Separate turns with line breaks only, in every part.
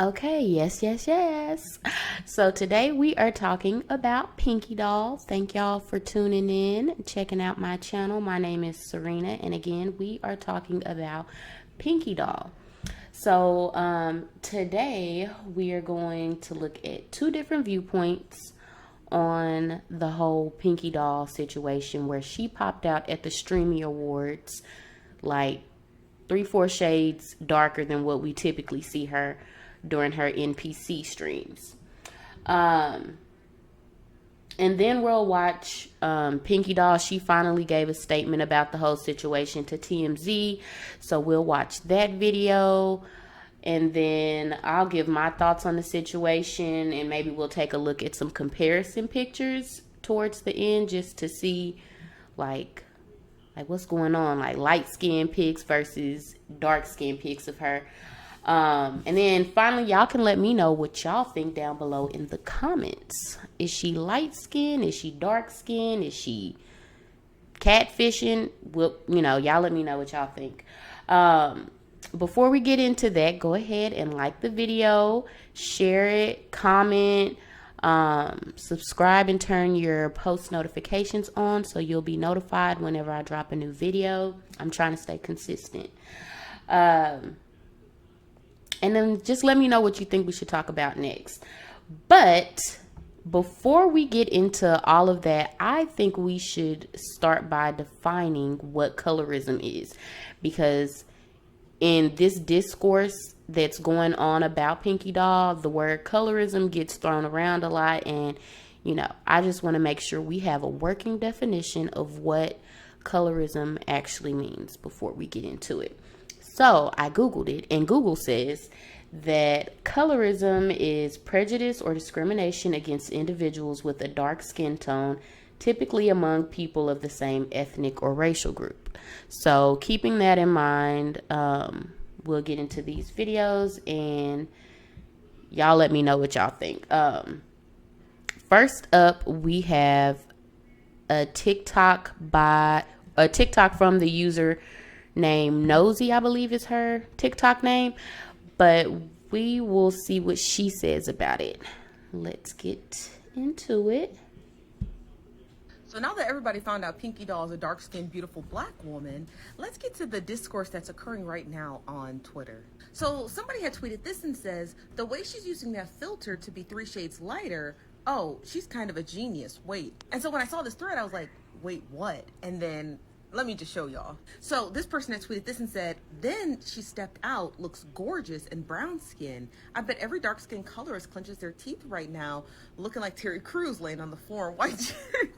Okay, yes. So today we are talking about Pinky Doll. Thank y'all for tuning in, checking out my channel. My name is Serena, and again, we are talking about Pinky Doll. So today we are going to look at two different viewpoints on the whole Pinky Doll situation, where she popped out at the Streamy Awards like 3-4 shades darker than what we typically see her during her NPC streams. And then we'll watch Pinky Doll. She finally gave a statement about the whole situation to TMZ. So we'll watch that video. And then I'll give my thoughts on the situation. And maybe we'll take a look at some comparison pictures towards the end, just to see like what's going on. Like light skin pics versus dark skin pics of her. And then finally, y'all can let me know what y'all think down below in the comments. Is she light skin? Is she dark skin? Is she catfishing? Well, y'all let me know what y'all think. Before we get into that, go ahead and like the video, share it, comment, subscribe, and turn your post notifications on so you'll be notified whenever I drop a new video. I'm trying to stay consistent. And then just let me know what you think we should talk about next. But before we get into all of that, I think we should start by defining what colorism is. Because in this discourse that's going on about Pinky Doll, the word colorism gets thrown around a lot. And, I just want to make sure we have a working definition of what colorism actually means before we get into it. So I Googled it, and Google says that colorism is prejudice or discrimination against individuals with a dark skin tone, typically among people of the same ethnic or racial group. So keeping that in mind, we'll get into these videos, and y'all let me know what y'all think. First up, we have a TikTok from the user name Nosy, I believe is her TikTok name, but we will see what she says about it. Let's get into it.
So now that everybody found out Pinky Doll is a dark-skinned, beautiful black woman, let's get to the discourse that's occurring right now on Twitter. So somebody had tweeted this and says, the way she's using that filter to be 3 shades lighter, oh, she's kind of a genius, wait. And so when I saw this thread, I was like, wait, what? And then let me just show y'all. So this person had tweeted this and said, then she stepped out, looks gorgeous and brown skin. I bet every dark skin colorist clenches their teeth right now, looking like Terry Crews laying on the floor in white shirts.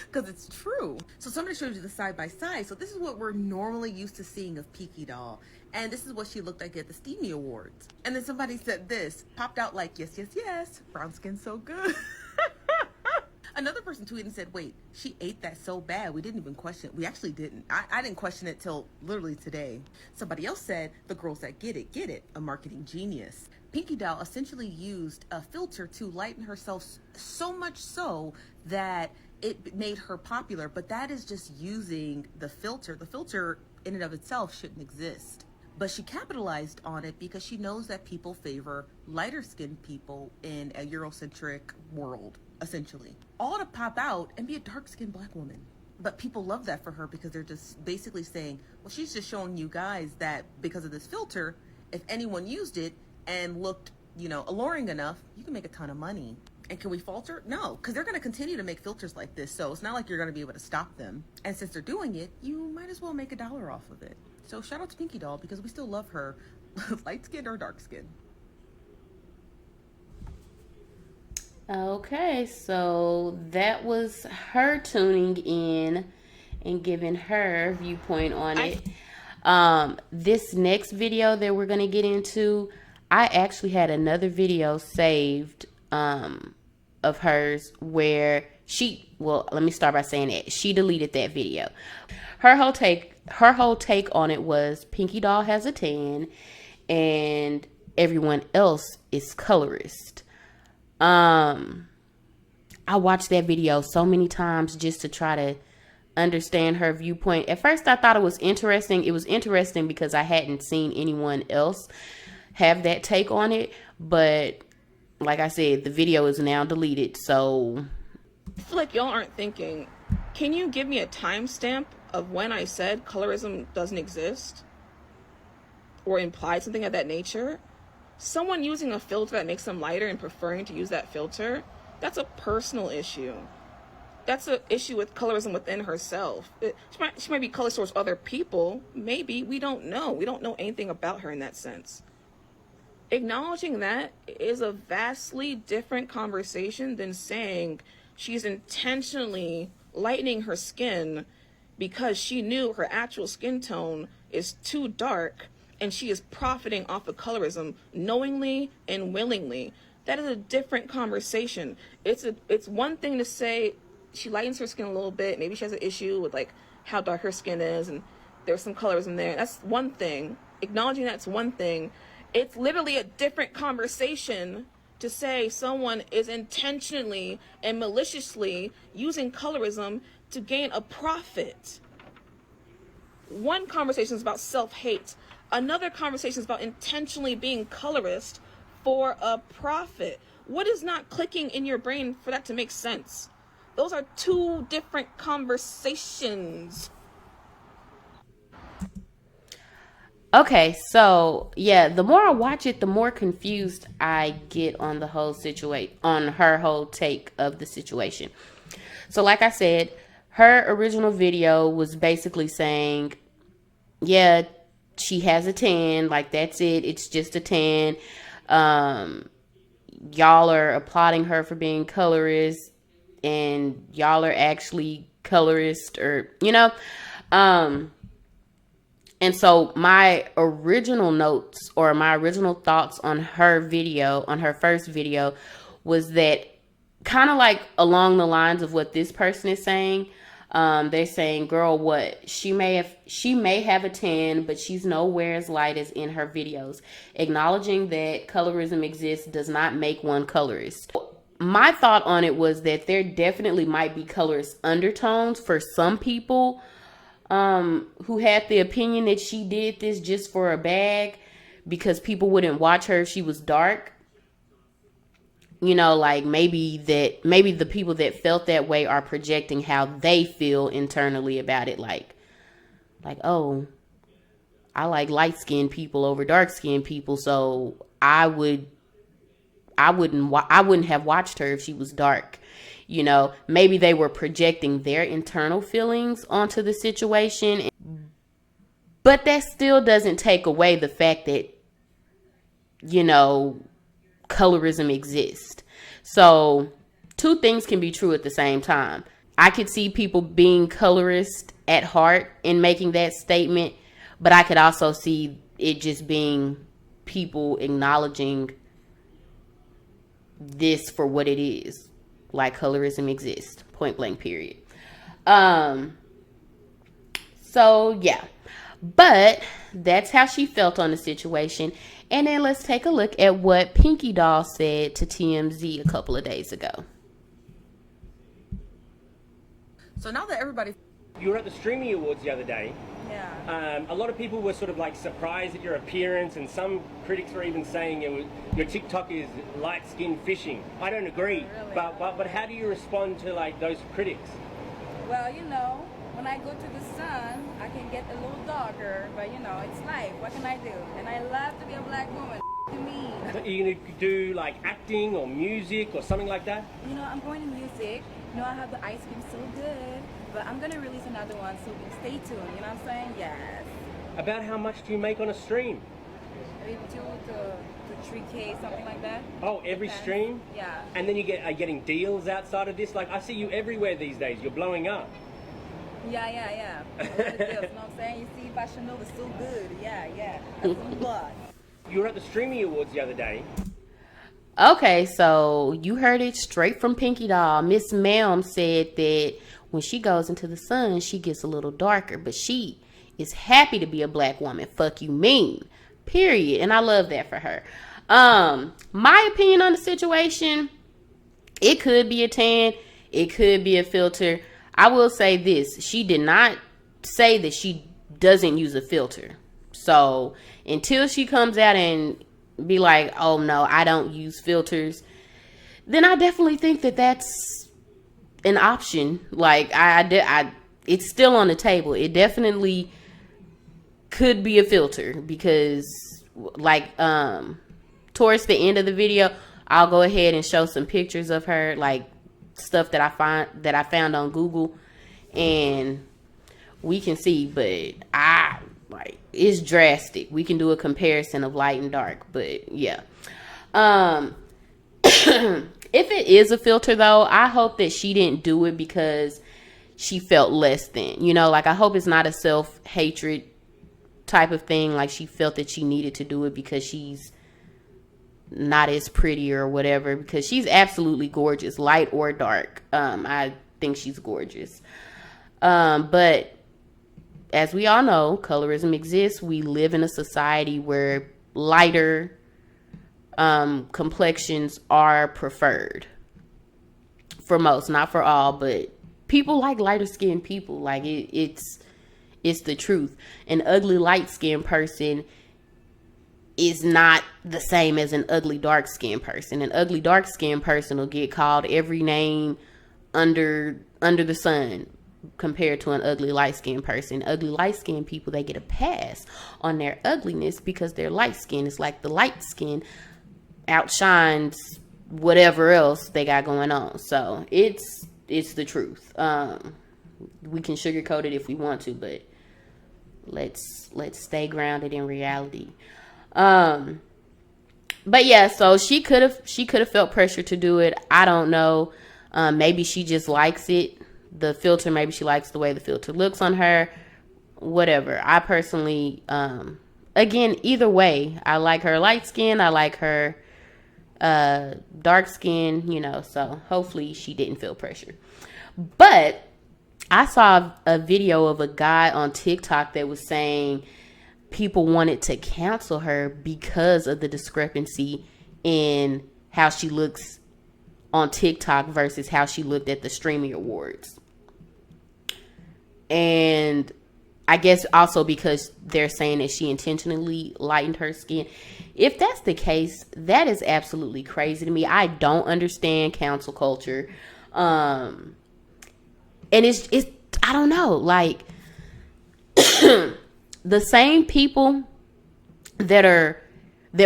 Because it's true. So somebody showed you the side by side. So this is what we're normally used to seeing of Pinky Doll. And this is what she looked like at the Streamy Awards. And then somebody said this, popped out like, yes, brown skin so good. Another person tweeted and said, wait, she ate that so bad, we didn't even question it. We actually didn't. I didn't question it till literally today. Somebody else said, the girls that get it, a marketing genius. Pinky Doll essentially used a filter to lighten herself so much so that it made her popular, but that is just using the filter. The filter in and of itself shouldn't exist. But she capitalized on it because she knows that people favor lighter skinned people in a Eurocentric world, essentially. All to pop out and be a dark skinned black woman. But people love that for her because they're just basically saying, well, she's just showing you guys that because of this filter, if anyone used it and looked, alluring enough, you can make a ton of money. And can we falter? No, because they're going to continue to make filters like this. So it's not like you're going to be able to stop them. And since they're doing it, you might as well make $1 off of it. So shout out to Pinky Doll because we still love her, light skin or dark skin.
Okay, so that was her tuning in and giving her viewpoint on it. This next video that we're going to get into, I actually had another video saved of hers where let me start by saying that she deleted that video. Her whole take on it was Pinky Doll has a tan and everyone else is colorist. I watched that video so many times just to try to understand her viewpoint. At first I thought it was interesting. It was interesting because I hadn't seen anyone else have that take on it. But like I said, the video is now deleted. So
I feel like y'all aren't thinking, can you give me a timestamp of when I said colorism doesn't exist? Or implied something of that nature? Someone using a filter that makes them lighter and preferring to use that filter, that's a personal issue. That's an issue with colorism within herself. She might be colorist towards other people. Maybe. We don't know. We don't know anything about her in that sense. Acknowledging that is a vastly different conversation than saying she's intentionally lightening her skin because she knew her actual skin tone is too dark and she is profiting off of colorism knowingly and willingly. That is a different conversation. It's one thing to say she lightens her skin a little bit. Maybe she has an issue with like how dark her skin is and there's some colorism there. That's one thing. Acknowledging that's one thing. It's literally a different conversation to say someone is intentionally and maliciously using colorism to gain a profit. One conversation is about self-hate. Another conversation is about intentionally being colorist for a profit. What is not clicking in your brain for that to make sense? Those are two different conversations.
okay, so yeah, the more I watch it, the more confused I get on the whole situation, on her whole take of the situation. So like I said, her original video was basically saying, yeah, she has a tan, like that's it, it's just a tan. Y'all are applauding her for being colorist, and y'all are actually colorist, or and so my original notes or my original thoughts on her video, on her first video, was that kind of like along the lines of what this person is saying. They're saying, girl, what? She may have a tan, but she's nowhere as light as in her videos. Acknowledging that colorism exists does not make one colorist. My thought on it was that there definitely might be colorist undertones for some people who had the opinion that she did this just for a bag because people wouldn't watch her if she was dark. Like maybe the people that felt that way are projecting how they feel internally about it. Like, oh, I like light-skinned people over dark-skinned people, so I wouldn't have watched her if she was dark. Maybe they were projecting their internal feelings onto the situation. But that still doesn't take away the fact that, colorism exists. So two things can be true at the same time. I could see people being colorist at heart in making that statement, but I could also see it just being people acknowledging this for what it is. Like colorism exists, point blank, period. So yeah, but that's how she felt on the situation. And then let's take a look at what Pinky Doll said to TMZ a couple of days ago.
So now that everybody...
You were at the Streamy Awards the other day.
Yeah.
A lot of people were sort of like surprised at your appearance, and some critics were even saying your TikTok is Lightskin-fishing. I don't agree,
Really?
but how do you respond to like those critics?
Well, when I go to the sun, I can get a little darker, but it's life. What can I do? And I love to be a black woman. To me.
Are you gonna do like acting or music or something like that?
I'm going to music. I have the ice cream so good, but I'm gonna release another one, so stay tuned. You know what I'm saying? Yes.
About how much do you make on a stream?
Maybe 2 to 3K, something like that.
Oh, every
Depends.
stream?
Yeah.
And then are you getting deals outside of this? Like I see you everywhere these days. You're blowing up.
Yeah. A lot of deals, you know what I'm saying? You see, Fashion Nova so good. Yeah. That's a lot.
You were at the Streamy Awards the other day.
Okay, so you heard it straight from Pinky Doll. Miss Ma'am said that when she goes into the sun, she gets a little darker, but she is happy to be a black woman. Fuck you mean. Period. And I love that for her. My opinion on the situation, it could be a tan, it could be a filter. I will say this, she did not say that she doesn't use a filter. So until she comes out and be like, oh no, I don't use filters, then I definitely think that that's an option. Like it's still on the table. It definitely could be a filter because like towards the end of the video, I'll go ahead and show some pictures of her, like stuff that I found on Google, and we can see. But it's drastic. We can do a comparison of light and dark, but yeah. If it is a filter though, I hope that she didn't do it because she felt less than, like I hope it's not a self-hatred type of thing. Like she felt that she needed to do it because she's not as pretty or whatever, because she's absolutely gorgeous, light or dark. I think she's gorgeous. But as we all know, colorism exists. We live in a society where lighter complexions are preferred for most, not for all, but people like lighter skinned people. Like it's the truth. An ugly light skinned person is not the same as an ugly dark skinned person. An ugly dark skinned person will get called every name under the sun compared to an ugly light skinned person. Ugly light skinned people, they get a pass on their ugliness because their light skin is like the light skin outshines whatever else they got going on. So it's the truth. We can sugarcoat it if we want to, but let's stay grounded in reality. But yeah, so she could have felt pressure to do it. I don't know. Maybe she just likes it, the filter. Maybe she likes the way the filter looks on her. Whatever. I personally, again, either way, I like her light skin. I like her dark skin, so hopefully she didn't feel pressure. But I saw a video of a guy on TikTok that was saying people wanted to cancel her because of the discrepancy in how she looks on TikTok versus how she looked at the Streamy Awards. And I guess also because they're saying that she intentionally lightened her skin. If that's the case, that is absolutely crazy to me. I don't understand cancel culture. And it's I don't know, like the same people that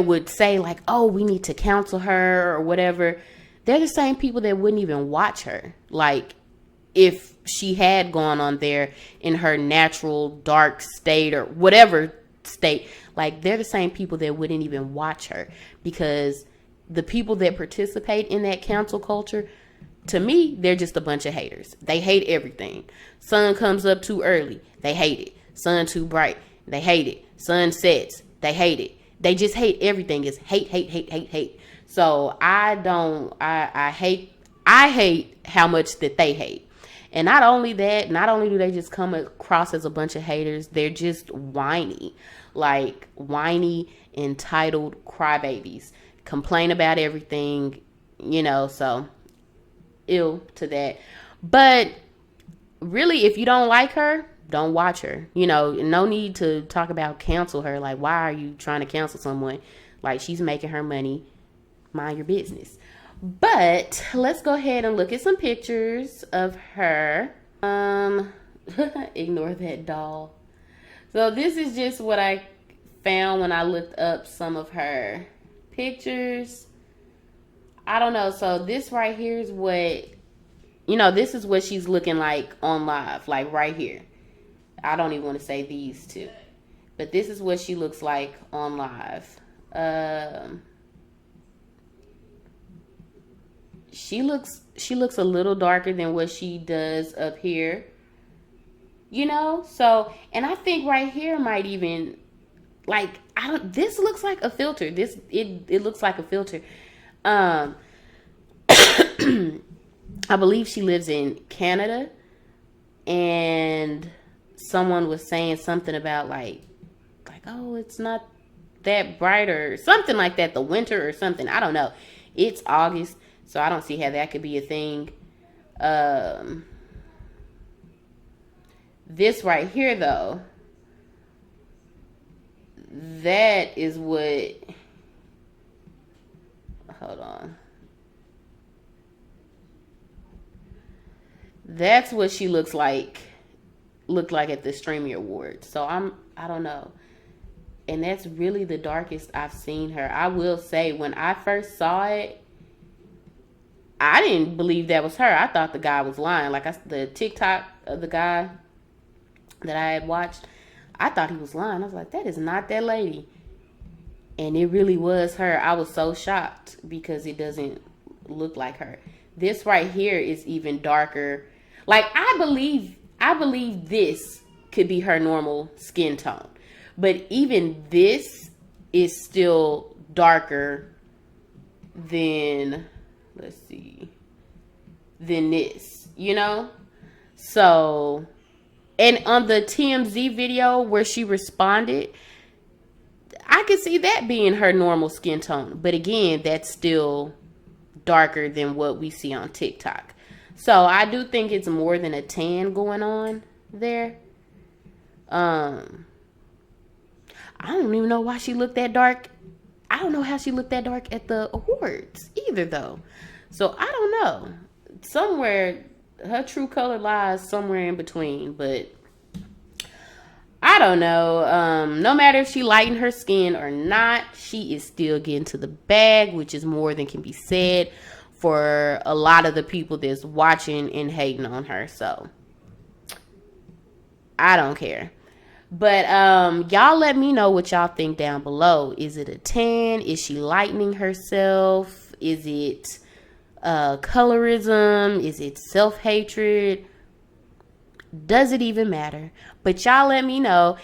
would say like, oh, we need to cancel her or whatever, they're the same people that wouldn't even watch her. Like if she had gone on there in her natural dark state or whatever state, like they're the same people that wouldn't even watch her, because the people that participate in that cancel culture, to me, they're just a bunch of haters. They hate everything. Sun comes up too early, they hate it. Sun too bright, they hate it. Sun sets, they hate it. They just hate everything. It's hate, hate, hate, hate, hate. So I hate how much that they hate. And not only that, not only do they just come across as a bunch of haters, they're just whiny. Like whiny, entitled crybabies. Complain about everything, so ill to that. But really, if you don't like her, don't watch her. No need to talk about cancel her. Like, why are you trying to cancel someone? Like, she's making her money. Mind your business. But let's go ahead and look at some pictures of her. Ignore that doll. So this is just what I found when I looked up some of her pictures. I don't know. So this right here is what, this is what she's looking like on live, like right here. I don't even want to say these two, but this is what she looks like on live. She looks a little darker than what she does up here, so, and I think right here might even, like, this looks like a filter. It looks like a filter. I believe she lives in Canada, and someone was saying something about like, oh, it's not that bright or something like that, the winter or something. I don't know. It's August, so I don't see how that could be a thing. This right here, though, that is what hold on. That's what she looked like at the Streamy Awards. So I don't know. And that's really the darkest I've seen her. I will say, when I first saw it, I didn't believe that was her. I thought the guy was lying. Like the TikTok of the guy that I had watched, I thought he was lying. I was like, that is not that lady. And it really was her. I was so shocked because it doesn't look like her. This right here is even darker. Like, I believe this could be her normal skin tone. But even this is still darker than, let's see, than this, you know? So, and on the TMZ video where she responded, I could see that being her normal skin tone. But again, that's still darker than what we see on TikTok. So I do think it's more than a tan going on there. I don't even know why she looked that dark. I don't know how she looked that dark at the awards either, though. So I don't know. Somewhere, her true color lies somewhere in between. But I don't know. No matter if she lightened her skin or not, she is still getting to the bag, which is more than can be said for a lot of the people that's watching and hating on her. So I don't care. But y'all let me know what y'all think down below. Is it a tan? Is she lightening herself? Is it colorism? Is it self-hatred? Does it even matter? But y'all let me know.